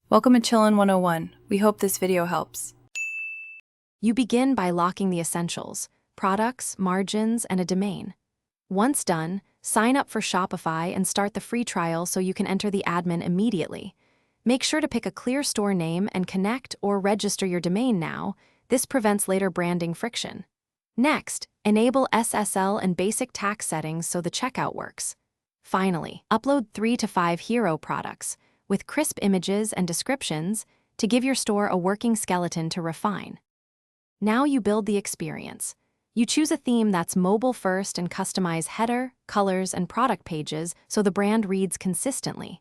Welcome to Chillin' 101. We hope this video helps. You begin by locking the essentials: products, margins, and a domain. Once done, sign up for Shopify and start the free trial so you can enter the admin immediately. Make sure to pick a clear store name and connect or register your domain now. This prevents later branding friction. Next, enable SSL and basic tax settings so the checkout works. Finally, upload 3 to 5 hero products with crisp images and descriptions to give your store a working skeleton to refine. Now you build the experience. You choose a theme that's mobile first and customize header, colors, and product pages so the brand reads consistently.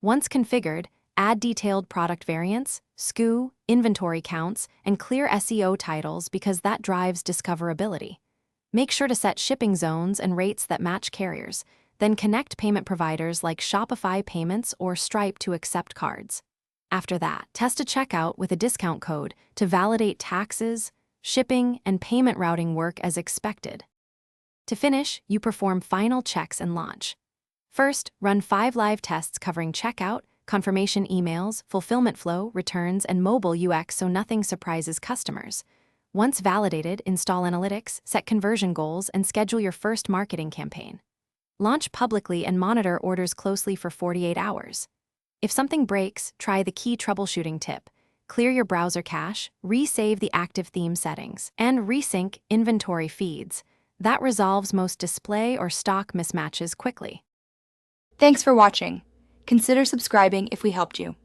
Once configured, add detailed product variants, SKU, inventory counts, and clear SEO titles because that drives discoverability. Make sure to set shipping zones and rates that match carriers. Then connect payment providers like Shopify Payments or Stripe to accept cards. After that, test a checkout with a discount code to validate taxes, shipping, and payment routing work as expected. To finish, you perform final checks and launch. First, run 5 live tests covering checkout, confirmation emails, fulfillment flow, returns, and mobile UX so nothing surprises customers. Once validated, install analytics, set conversion goals, and schedule your first marketing campaign. Launch publicly and monitor orders closely for 48 hours. If something breaks, try the key troubleshooting tip. Clear your browser cache, resave the active theme settings, and resync inventory feeds. That resolves most display or stock mismatches quickly. Thanks for watching. Consider subscribing if we helped you.